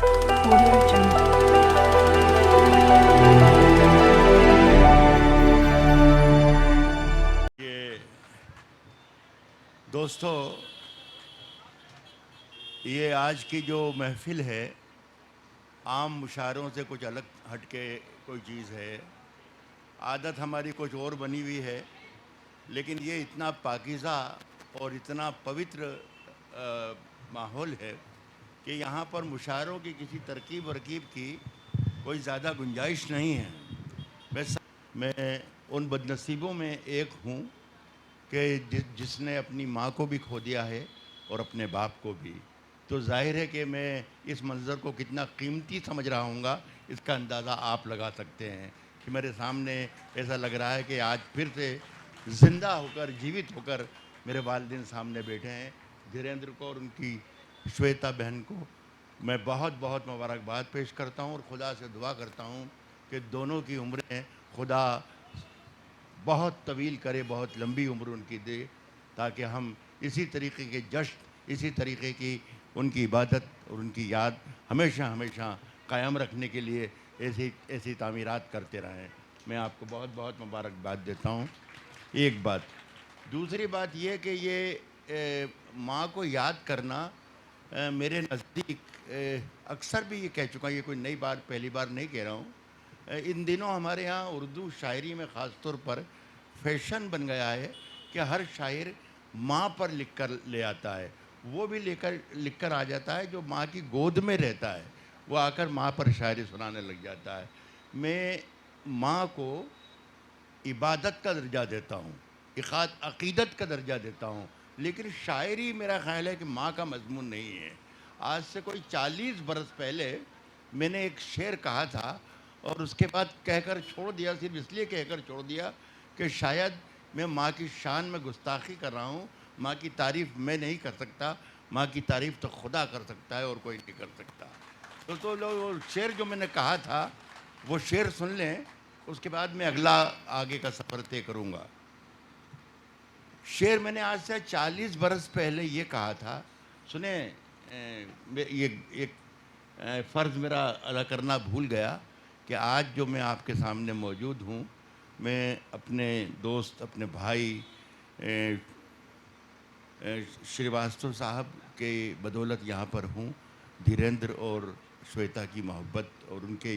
Audio Jungle. ये दोस्तों, ये आज की जो महफिल है आम मुशायरों से कुछ अलग हटके कोई चीज़ है। आदत हमारी कुछ और बनी हुई है, लेकिन ये इतना पाकीज़ा और इतना पवित्र माहौल है कि यहाँ पर मुशायरों की किसी तरकीब वरकीब की कोई ज़्यादा गुंजाइश नहीं है। मैं उन बदनसीबों में एक हूँ कि जिसने अपनी माँ को भी खो दिया है और अपने बाप को भी। तो जाहिर है कि मैं इस मंज़र को कितना कीमती समझ रहा हूँगा, इसका अंदाज़ा आप लगा सकते हैं कि मेरे सामने ऐसा लग रहा है कि आज फिर से ज़िंदा होकर, जीवित होकर मेरे वालिदैन सामने बैठे हैं। धीरेन्द्र को और उनकी श्वेता बहन को मैं बहुत बहुत मुबारकबाद पेश करता हूँ और खुदा से दुआ करता हूँ कि दोनों की उम्रें खुदा बहुत तवील करे, बहुत लंबी उम्र उनकी दे, ताकि हम इसी तरीके के जश्न, इसी तरीके की उनकी इबादत और उनकी याद हमेशा हमेशा कायम रखने के लिए ऐसी ऐसी तामीरात करते रहें। मैं आपको बहुत बहुत मुबारकबाद देता हूँ। एक बात। दूसरी बात ये कि ये माँ को याद करना मेरे नज़दीक अक्सर भी ये कह चुका हूँ, ये कोई नई बात पहली बार नहीं कह रहा हूँ। इन दिनों हमारे यहाँ उर्दू शायरी में ख़ास तौर पर फैशन बन गया है कि हर शायर माँ पर लिख कर ले आता है। वो भी लिख कर आ जाता है जो माँ की गोद में रहता है, वो आकर माँ पर शायरी सुनाने लग जाता है। मैं माँ को इबादत का दर्जा देता हूँ, अक़ीदत का दर्जा देता हूँ, लेकिन शायरी मेरा ख़्याल है कि माँ का मज़मून नहीं है। आज से कोई 40 बरस पहले मैंने एक शेर कहा था और उसके बाद कहकर छोड़ दिया, सिर्फ इसलिए कहकर छोड़ दिया कि शायद मैं माँ की शान में गुस्ताखी कर रहा हूँ। माँ की तारीफ़ मैं नहीं कर सकता, माँ की तारीफ़ तो खुदा कर सकता है और कोई नहीं कर सकता। तो लोग वो शेर जो मैंने कहा था वो शेर सुन लें, उसके बाद मैं अगला आगे का सफ़र तय करूँगा। शेर मैंने आज से 40 बरस पहले ये कहा था। सुने, ये एक फ़र्ज़ मेरा अदा करना भूल गया कि आज जो मैं आपके सामने मौजूद हूँ, मैं अपने दोस्त, अपने भाई श्रीवास्तव साहब के बदौलत यहाँ पर हूँ। धीरेन्द्र और श्वेता की मोहब्बत और उनके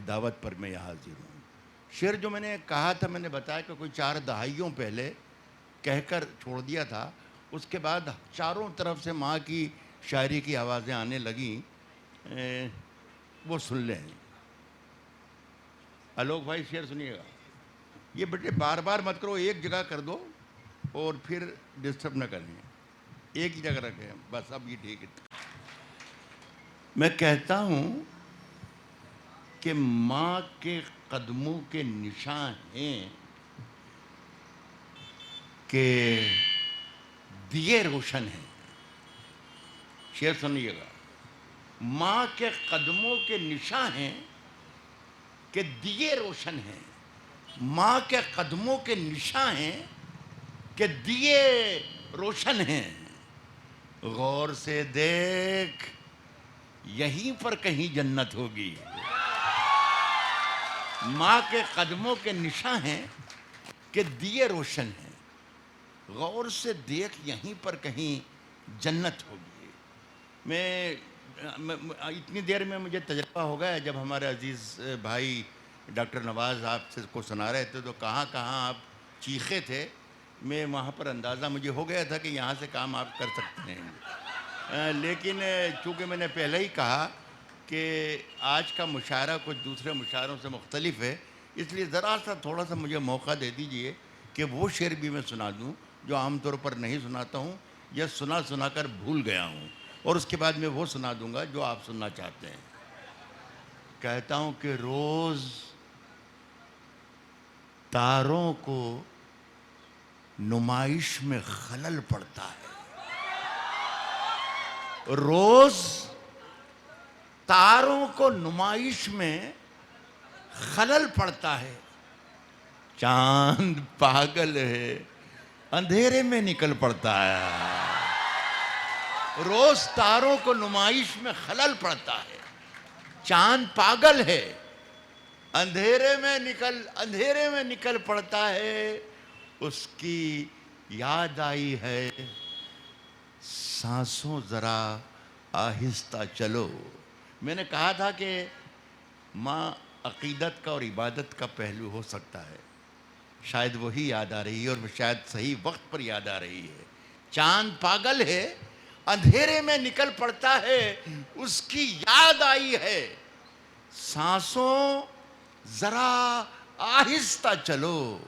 दावत पर मैं यहाँ हाज़िर हूँ। शेर जो मैंने कहा था, मैंने बताया कि कोई 4 दहाइयों पहले कहकर छोड़ दिया था। उसके बाद चारों तरफ से माँ की शायरी की आवाज़ें आने लगीं। वो सुन लें। आलोक भाई, शेर सुनिएगा। ये बेटे बार बार मत करो, एक जगह कर दो और फिर डिस्टर्ब न करें, एक ही जगह रखें बस। अब ये ठीक है। मैं कहता हूँ कि माँ के कदमों के निशान हैं कि दिए रोशन हैं। शेर सुनिएगा। माँ के कदमों के निशान हैं कि दिए रोशन हैं। माँ के कदमों के निशान हैं कि दिए रोशन हैं। गौर से देख, यहीं पर कहीं जन्नत होगी। माँ के कदमों के निशान हैं कि दिए रोशन हैं। गौर से देख, यहीं पर कहीं जन्नत होगी। मैं इतनी देर में मुझे तजर्बा हो गया, जब हमारे अजीज़ भाई डॉक्टर नवाज़ आपसे को सुना रहे थे तो कहाँ कहाँ आप चीखे थे। मैं वहाँ पर अंदाज़ा मुझे हो गया था कि यहाँ से काम आप कर सकते हैं। लेकिन चूँकि मैंने पहले ही कहा कि आज का मुशायरा कुछ दूसरे मुशायरों से मुख्तलिफ है, इसलिए ज़रा सा थोड़ा सा मुझे मौका दे दीजिए कि वो शेर भी मैं सुना दूँ जो आमतौर पर नहीं सुनाता हूँ या सुना कर भूल गया हूँ, और उसके बाद मैं वो सुना दूँगा जो आप सुनना चाहते हैं। कहता हूँ कि रोज़ तारों को नुमाइश में खलल पड़ता है। रोज़ तारों को नुमाइश में खलल पड़ता है। चांद पागल है, अंधेरे में निकल पड़ता है। रोज तारों को नुमाइश में खलल पड़ता है। चांद पागल है, अंधेरे में निकल पड़ता है, उसकी याद आई है, सांसों जरा आहिस्ता चलो। मैंने कहा था कि माँ अकीदत का और इबादत का पहलू हो सकता है, शायद वही याद आ रही है और शायद सही वक्त पर याद आ रही है। चांद पागल है, अंधेरे में निकल पड़ता है, उसकी याद आई है, सांसों जरा आहिस्ता चलो,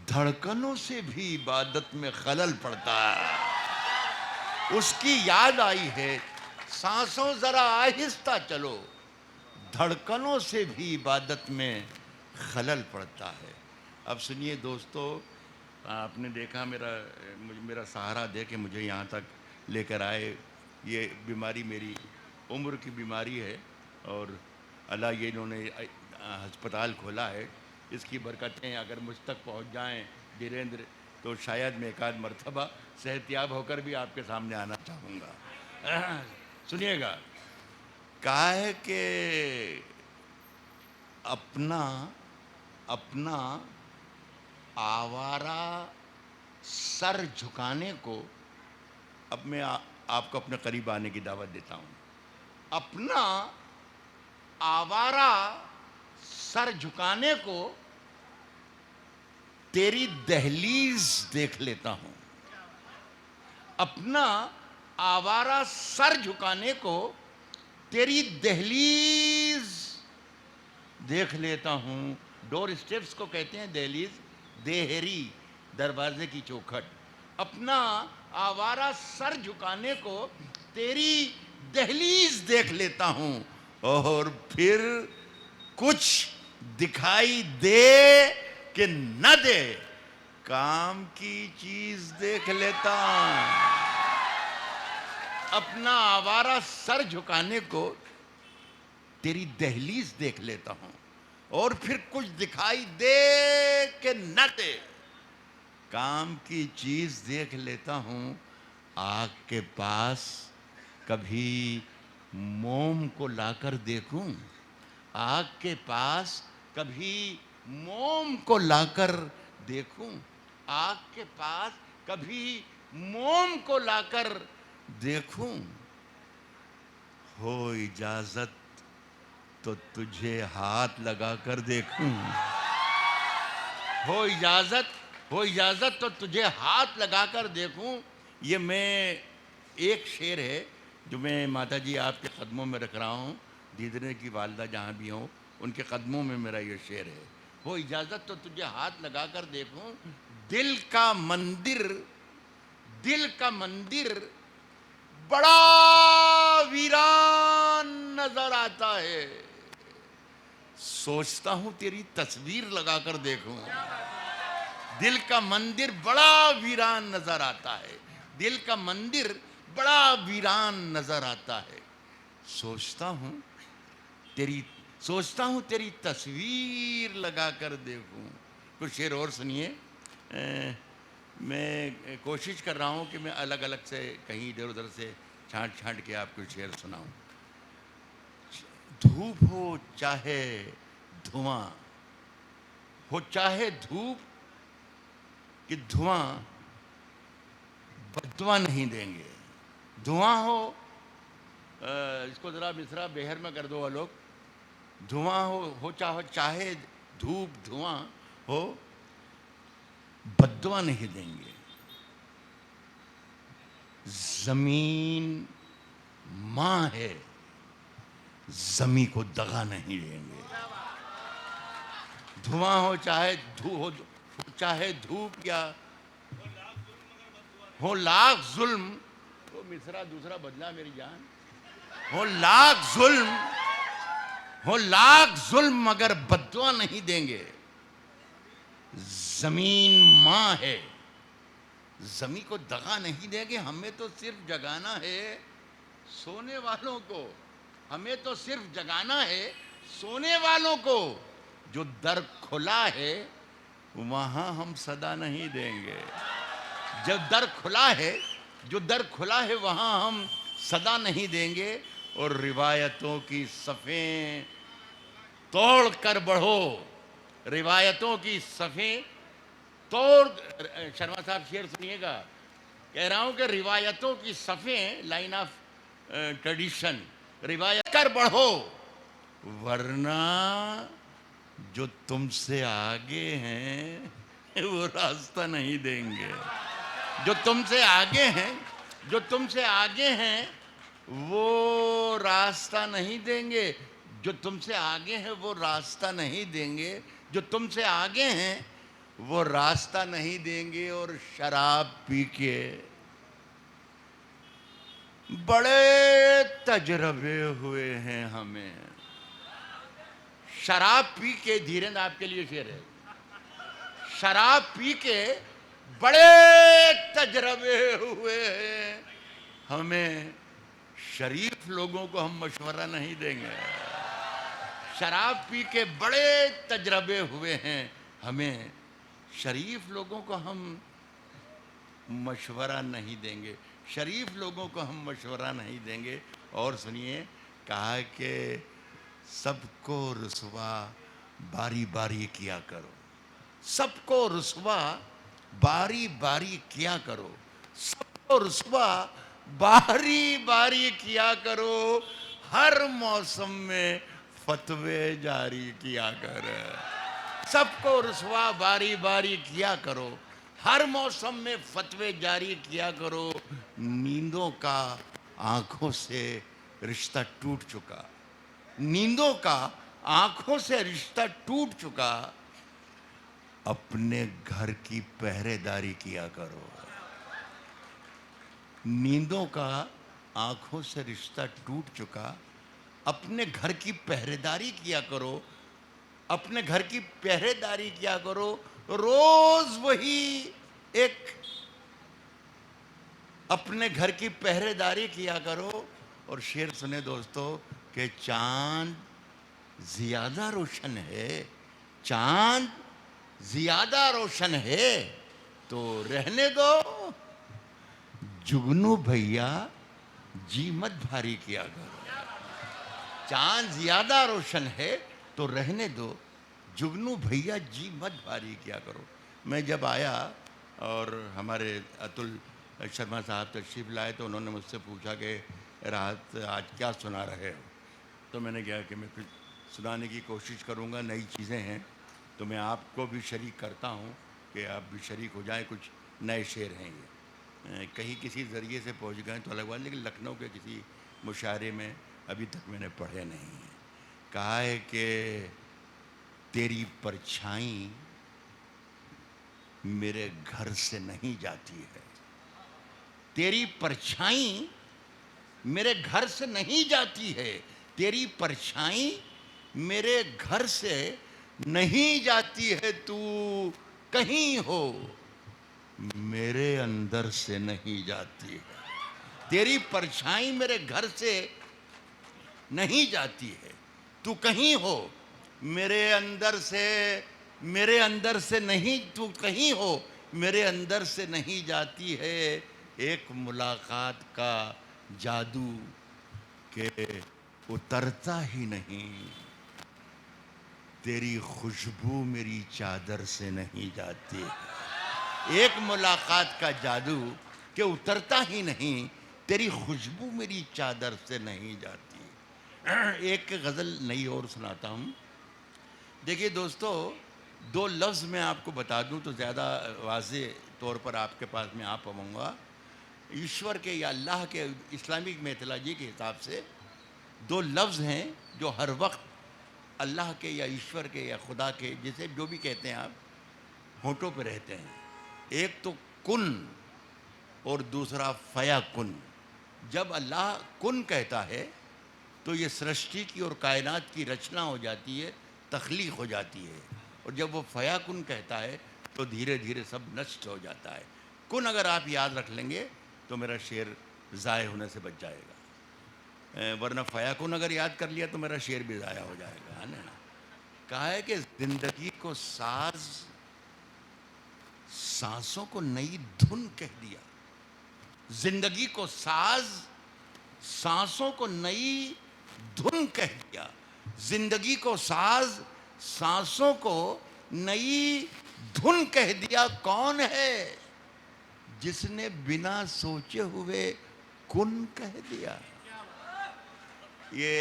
धड़कनों से भी इबादत में खलल पड़ता है। उसकी याद आई है, सांसों जरा आहिस्ता चलो, धड़कनों से भी इबादत में खलल पड़ता है। अब सुनिए दोस्तों, आपने देखा मेरा सहारा दे के मुझे यहाँ तक लेकर आए। ये बीमारी मेरी उम्र की बीमारी है और अल्लाह ये इन्होंने अस्पताल खोला है, इसकी बरकतें अगर मुझ तक पहुँच जाएं धीरेन्द्र, तो शायद मैं एक आध मरतबा सेहतियाब होकर भी आपके सामने आना चाहूँगा। सुनिएगा, कहा है कि अपना आवारा सर झुकाने को, अब मैं आपको अपने करीब आने की दावत देता हूँ। अपना आवारा सर झुकाने को तेरी दहलीज देख लेता हूँ। अपना आवारा सर झुकाने को तेरी दहलीज देख लेता हूँ। डोर स्टेप्स को कहते हैं दहलीज, देहरी दरवाजे की चौखट। अपना आवारा सर झुकाने को तेरी दहलीज देख लेता हूँ और फिर कुछ दिखाई दे कि न दे, काम की चीज देख लेता हूँ। अपना आवारा सर झुकाने को तेरी दहलीज देख लेता हूं और फिर कुछ दिखाई दे कि न दे, काम की चीज देख लेता हूं। आग के पास कभी मोम को लाकर देखूं, आग के पास कभी मोम को लाकर देखूं, आग के पास कभी मोम को लाकर देखूं। हो इजाजत तो तुझे हाथ लगाकर देखूं, हो इजाजत तो तुझे हाथ लगाकर देखूं। ये मैं एक शेर है जो मैं माता जी आपके कदमों में रख रहा हूँ, दीदने की वालदा जहाँ भी हों उनके कदमों में मेरा ये शेर है। हो इजाजत तो तुझे हाथ लगाकर देखूं, दिल का मंदिर बड़ा वीरान नजर आता है, सोचता हूं तेरी तस्वीर लगाकर देखूं। दिल का मंदिर बड़ा वीरान नजर आता है, दिल का मंदिर बड़ा वीरान नजर आता है, सोचता हूं तेरी तस्वीर लगाकर देखूं। कुछ शेर और सुनिए। मैं कोशिश कर रहा हूँ कि मैं अलग अलग से कहीं इधर उधर से छांट के आपको शेर सुनाऊं। धूप हो चाहे धुआं हो, चाहे धूप कि धुआं बददुआ नहीं देंगे। धुआं इसको जरा मिसरा बेहर में कर दो आलोक। धुआं हो चाहे धूप धुआं हो, बद्दुआ नहीं देंगे। जमीन मां है, जमी को दगा नहीं देंगे। धुआं हो चाहे धूप या हो लाख जुल्म, तो मिसरा दूसरा बदला मेरी जान। हो लाख जुल्म मगर बद्दुआ नहीं देंगे। जमीन मां है, जमी को दगा नहीं देंगे। हमें तो सिर्फ जगाना है सोने वालों को, हमें तो सिर्फ जगाना है सोने वालों को। जो दर खुला है वहां हम सदा नहीं देंगे। जो दर खुला है वहां हम सदा नहीं देंगे। और रिवायतों की सफ़ें तोड़ कर बढ़ो, रिवायतों की सफ़ें तोड़। शर्मा साहब शेर सुनिएगा, कह रहा हूं कि रिवायतों की सफ़ें, लाइन ऑफ ट्रेडिशन, रिवायत कर बढ़ो, वरना जो तुमसे आगे हैं वो रास्ता नहीं देंगे। जो तुमसे आगे हैं, जो तुमसे आगे हैं वो रास्ता नहीं देंगे। जो तुमसे आगे हैं वो रास्ता नहीं देंगे। जो तुमसे आगे हैं वो रास्ता नहीं देंगे। और शराब पी के बड़े तजरबे हुए हैं हमें। शराब पी के, धीरेन्द्र आपके लिए शेर है, शराब पी के बड़े तजरबे हुए हैं हमें। शरीफ लोगों को हम मशवरा नहीं देंगे। शराब पी के बड़े तजरबे हुए हैं हमें, शरीफ लोगों को हम मशवरा नहीं देंगे। शरीफ लोगों को हम मशवरा नहीं देंगे। और सुनिए, कहा कि सबको रुसवा बारी बारी किया करो, सबको रुसवा बारी बारी किया करो, सबको रुसवा बारी बारी किया करो, हर मौसम में फतवे जारी किया कर। सबको रुसवा बारी बारी किया करो, हर मौसम में फतवे जारी किया करो। नींदों का आंखों से रिश्ता टूट चुका, नींदों का आंखों से रिश्ता टूट चुका, अपने घर की पहरेदारी किया करो। नींदों का आंखों से रिश्ता टूट चुका, अपने घर की पहरेदारी किया करो, अपने घर की पहरेदारी किया करो। रोज वही एक अपने घर की पहरेदारी किया करो। और शेर सुने दोस्तों कि चांद ज्यादा रोशन है, चांद ज्यादा रोशन है तो रहने दो, जुगनू भैया जी मत भारी किया करो। चांद ज्यादा रोशन है तो रहने दो, जुगनू भैया जी मत भारी किया करो। मैं जब आया और हमारे अतुल शर्मा साहब तशरीफ़ लाए तो उन्होंने मुझसे पूछा कि राहत आज क्या सुना रहे हो। तो मैंने कहा कि मैं कुछ सुनाने की कोशिश करूँगा, नई चीज़ें हैं तो मैं आपको भी शरीक करता हूँ कि आप भी शरीक हो जाएं। कुछ नए शेर हैं ये, कहीं किसी ज़रिए से पहुँच गए तो अलग बात, लेकिन लखनऊ के किसी मुशायरे में अभी तक मैंने पढ़े नहीं हैं। कहा है कि तेरी परछाई मेरे घर से नहीं जाती है, तेरी परछाई मेरे घर से नहीं जाती है, तेरी परछाई मेरे घर से नहीं जाती है। तू कहीं हो मेरे अंदर से नहीं जाती है, तेरी परछाई मेरे घर से नहीं जाती है। तू कहीं हो मेरे अंदर से, मेरे अंदर से नहीं, तू कहीं हो मेरे अंदर से नहीं जाती है। एक मुलाकात का जादू के उतरता ही नहीं, तेरी खुशबू मेरी चादर से नहीं जाती है। एक मुलाकात का जादू के उतरता ही नहीं, तेरी खुशबू मेरी चादर से नहीं जाती। एक गज़ल नई और सुनाता हूँ। देखिए दोस्तों, दो लफ्ज़ मैं आपको बता दूं तो ज़्यादा वाज़े तौर पर आपके पास में आ पाऊँगा। ईश्वर के या अल्लाह के इस्लामिक मैथोलॉजी के हिसाब से दो लफ्ज़ हैं जो हर वक्त अल्लाह के या ईश्वर के या खुदा के, जिसे जो भी कहते हैं आप, होठों पे रहते हैं। एक तो कुन और दूसरा फया कुन। जब अल्लाह कुन कहता है तो ये सृष्टि की और कायनात की रचना हो जाती है, तख्लीक हो जाती है। और जब वो फया कुन कहता है तो धीरे धीरे सब नष्ट हो जाता है। कुन अगर आप याद रख लेंगे तो मेरा शेर ज़ाय होने से बच जाएगा, वरना फया कुन अगर याद कर लिया तो मेरा शेर भी ज़ाया हो जाएगा, है ना। कहा है कि ज़िंदगी को साज, सांसों को नई धुन कह दिया। ज़िंदगी को साज, सांसों को नई धुन कह दिया। जिंदगी को साज, सांसों को नई धुन कह दिया। कौन है जिसने बिना सोचे हुए कुन कह दिया। ये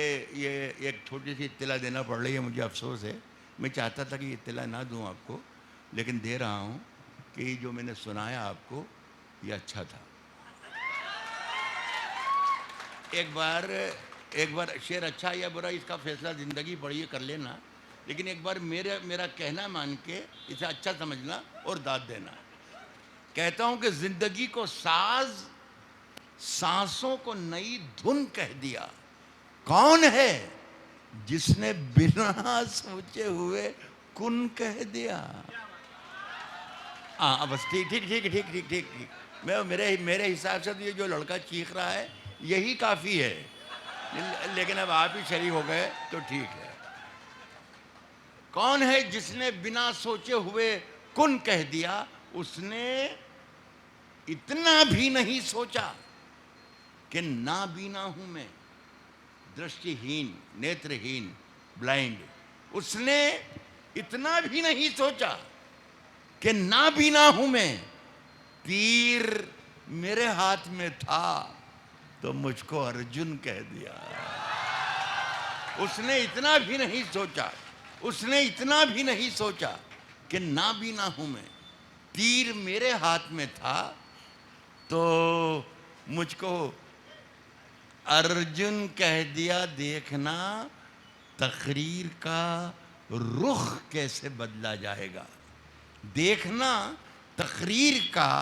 एक छोटी सी इत्तला देना पड़ रही है, मुझे अफसोस है। मैं चाहता था कि इत्तला ना दूं आपको, लेकिन दे रहा हूं कि जो मैंने सुनाया आपको ये अच्छा था। एक बार शेर अच्छा या बुरा इसका फैसला ज़िंदगी पढ़िए कर लेना, लेकिन एक बार मेरा कहना मान के इसे अच्छा समझना और दाद देना। कहता हूं कि ज़िंदगी को साज, सांसों को नई धुन कह दिया। कौन है जिसने बिना सोचे हुए कुन कह दिया। हाँ बस ठीक ठीक ठीक ठीक ठीक ठीक ठीक। मेरे हिसाब से तो ये जो लड़का चीख रहा है यही काफ़ी है, लेकिन अब आप ही शरीक हो गए तो ठीक है। कौन है जिसने बिना सोचे हुए कुन कह दिया। उसने इतना भी नहीं सोचा कि नाबीना हूं मैं, दृष्टिहीन, नेत्रहीन, ब्लाइंड। उसने इतना भी नहीं सोचा कि नाबीना हूं मैं, तीर मेरे हाथ में था तो मुझको अर्जुन कह दिया। उसने इतना भी नहीं सोचा, उसने इतना भी नहीं सोचा कि नाबीना हूं मैं, तीर मेरे हाथ में था तो मुझको अर्जुन कह दिया। देखना तकरीर का रुख कैसे बदला जाएगा। देखना तकरीर का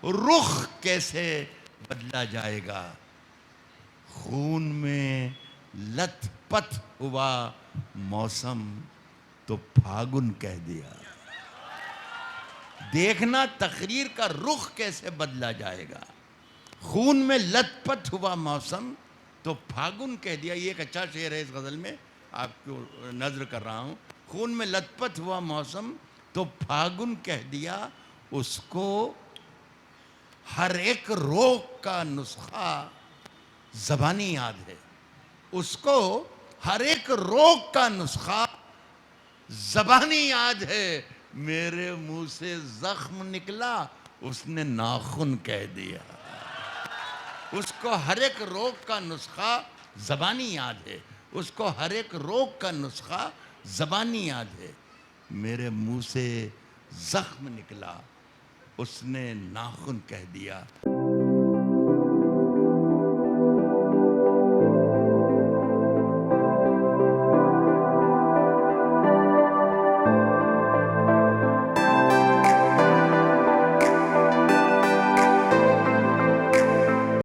रुख कैसे बदला जाएगा। खून में लथपथ हुआ मौसम तो फागुन कह दिया। देखना तकरीर का रुख कैसे बदला जाएगा। खून में लथपथ हुआ मौसम तो फागुन कह दिया। ये एक अच्छा शेर है, इस गज़ल में आपको नज़र कर रहा हूँ। खून में लथपथ हुआ मौसम तो फागुन कह दिया। उसको हर एक रोग का नुस्खा ज़बानी याद है। उसको हर एक रोग का नुस्खा ज़बानी याद है। मेरे मुंह से जख्म निकला उसने नाखून कह दिया। उसको हर एक रोग का नुस्खा ज़बानी याद है। उसको हर एक रोग का नुस्खा ज़बानी याद है। मेरे मुंह से जख्म निकला उसने नाखून कह दिया।